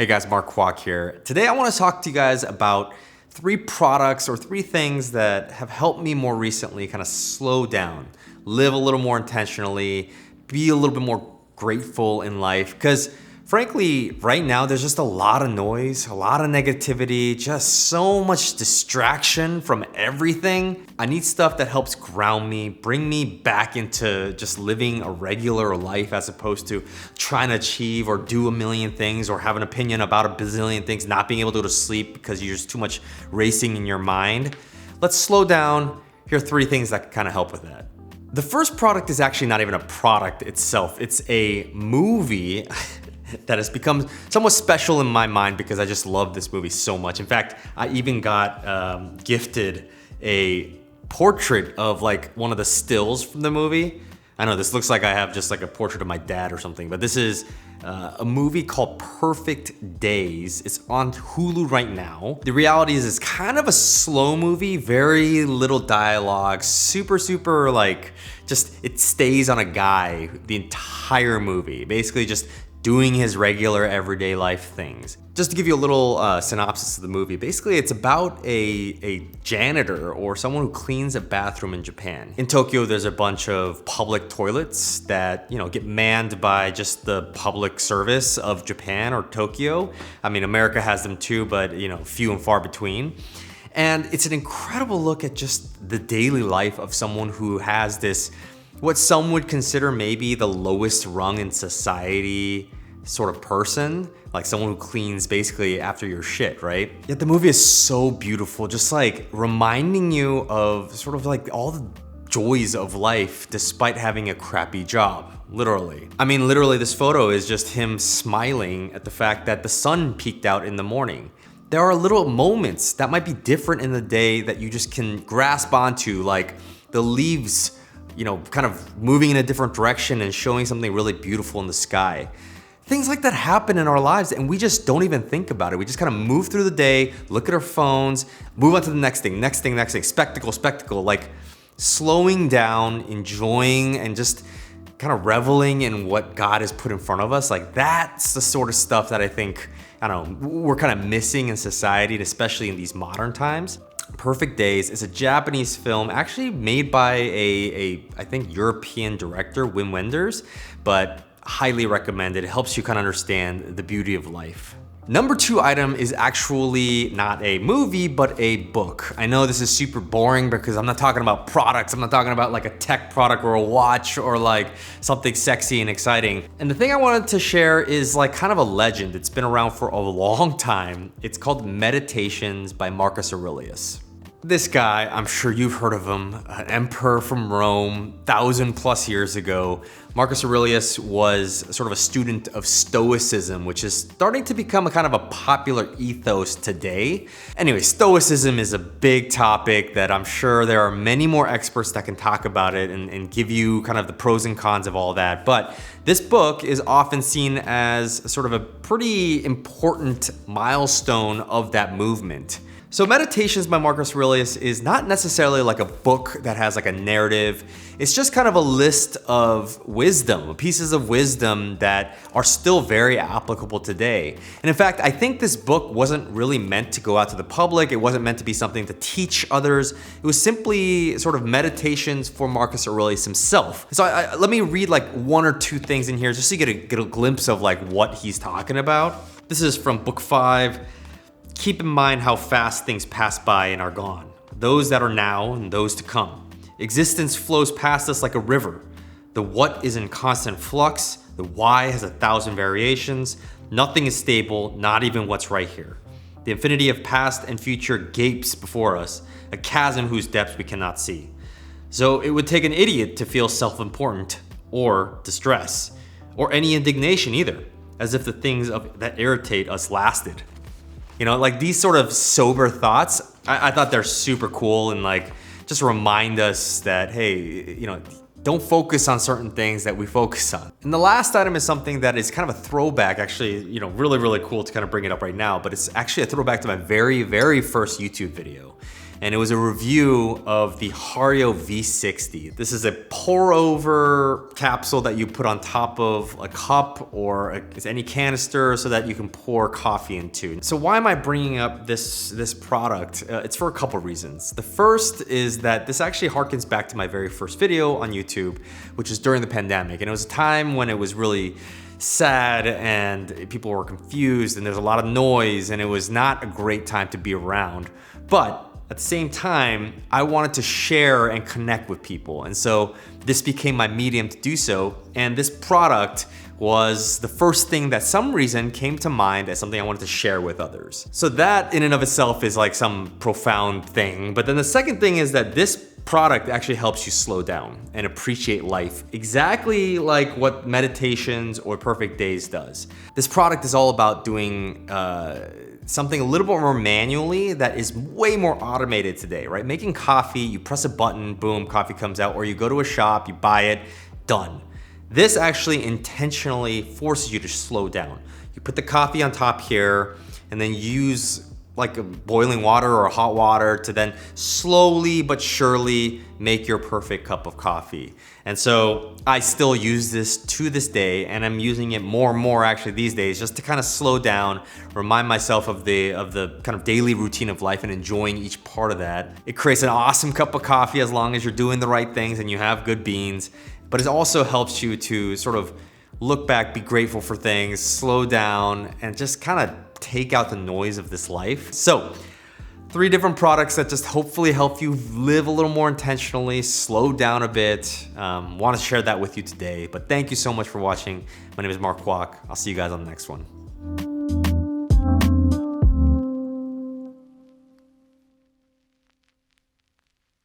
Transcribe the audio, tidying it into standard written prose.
Hey guys, Mark Kwok here. Today I want to talk to you guys about 3 products or 3 things that have helped me more recently kind of slow down, live a little more intentionally, be a little bit more grateful in life. Because frankly, right now there's just a lot of noise, a lot of negativity, just so much distraction from everything. I need stuff that helps ground me, bring me back into just living a regular life as opposed to trying to achieve or do a million things or have an opinion about a bazillion things, not being able to go to sleep because you're just too much racing in your mind. Let's slow down. Here are 3 things that can kind of help with that. The first product is actually not even a product itself. It's a movie that has become somewhat special in my mind because I just love this movie so much. In fact, I even got gifted a portrait of like one of the stills from the movie. I know this looks like I have just like a portrait of my dad or something, but this is a movie called Perfect Days. It's on Hulu right now. The reality is it's kind of a slow movie, very little dialogue, super like just it stays on a guy the entire movie. Basically just doing his regular everyday life things. Just to give you a little synopsis of the movie, basically it's about a janitor or someone who cleans a bathroom in Japan. In Tokyo, there's a bunch of public toilets that, get manned by just the public service of Japan or Tokyo. I mean, America has them too, but few and far between. And it's an incredible look at just the daily life of someone who has this, what some would consider maybe the lowest rung in society sort of person, like someone who cleans basically after your shit, right? Yet the movie is so beautiful, just like reminding you of sort of like all the joys of life despite having a crappy job, literally. I mean, literally this photo is just him smiling at the fact that the sun peeked out in the morning. There are little moments that might be different in the day that you just can grasp onto, like the leaves kind of moving in a different direction and showing something really beautiful in the sky. Things like that happen in our lives and we just don't even think about it. We just kind of move through the day, look at our phones, move on to the next thing, spectacle, like slowing down, enjoying, and just kind of reveling in what God has put in front of us. Like that's the sort of stuff that I think, we're kind of missing in society, especially in these modern times. Perfect Days is a Japanese film actually made by I think European director, Wim Wenders, but highly recommended. It helps you kind of understand the beauty of life. Number 2 item is actually not a movie, but a book. I know this is super boring because I'm not talking about products. I'm not talking about like a tech product or a watch or like something sexy and exciting. And the thing I wanted to share is like kind of a legend. It's been around for a long time. It's called Meditations by Marcus Aurelius. This guy, I'm sure you've heard of him, an emperor from Rome, 1,000+ years ago. Marcus Aurelius was sort of a student of Stoicism, which is starting to become a kind of a popular ethos today. Anyway, Stoicism is a big topic that I'm sure there are many more experts that can talk about it and give you kind of the pros and cons of all that. But this book is often seen as sort of a pretty important milestone of that movement. So Meditations by Marcus Aurelius is not necessarily like a book that has like a narrative. It's just kind of a list of wisdom, pieces of wisdom that are still very applicable today. And in fact, I think this book wasn't really meant to go out to the public. It wasn't meant to be something to teach others. It was simply sort of meditations for Marcus Aurelius himself. So let me read like 1 or 2 things in here just so you get a glimpse of like what he's talking about. This is from book 5. Keep in mind how fast things pass by and are gone, those that are now and those to come. Existence flows past us like a river. The what is in constant flux, the why has 1,000 variations. Nothing is stable, not even what's right here. The infinity of past and future gapes before us, a chasm whose depths we cannot see. So it would take an idiot to feel self-important, or distress, or any indignation either, as if the things that irritate us lasted. Like these sort of sober thoughts, I thought they're super cool and like just remind us that, hey, don't focus on certain things that we focus on. And the last item is something that is kind of a throwback, actually, really, really cool to kind of bring it up right now, but it's actually a throwback to my very, very first YouTube video. and it was a review of the Hario V60. This is a pour over capsule that you put on top of a cup or any canister so that you can pour coffee into. So why am I bringing up this product? It's for a couple reasons. The first is that this actually harkens back to my very first video on YouTube, which is during the pandemic. And it was a time when it was really sad and people were confused and there's a lot of noise and it was not a great time to be around. But at the same time, I wanted to share and connect with people. And so this became my medium to do so. And this product was the first thing that some reason came to mind as something I wanted to share with others. So that in and of itself is like some profound thing. But then the second thing is that this product actually helps you slow down and appreciate life, exactly like what meditations or perfect days does. This product is all about doing something a little bit more manually that is way more automated today, right? Making coffee, you press a button, boom, coffee comes out, or you go to a shop, you buy it, done. This actually intentionally forces you to slow down. You put the coffee on top here and then use like a boiling water or hot water to then slowly but surely make your perfect cup of coffee. And so I still use this to this day, and I'm using it more and more actually these days just to kind of slow down, remind myself of the kind of daily routine of life and enjoying each part of that. It creates an awesome cup of coffee as long as you're doing the right things and you have good beans, but it also helps you to sort of look back, be grateful for things, slow down, and just kind of take out the noise of this life. So 3 different products that just hopefully help you live a little more intentionally, slow down a bit. Want to share that with you today, but thank you so much for watching. My name is Mark Kwok. I'll see you guys on the next one.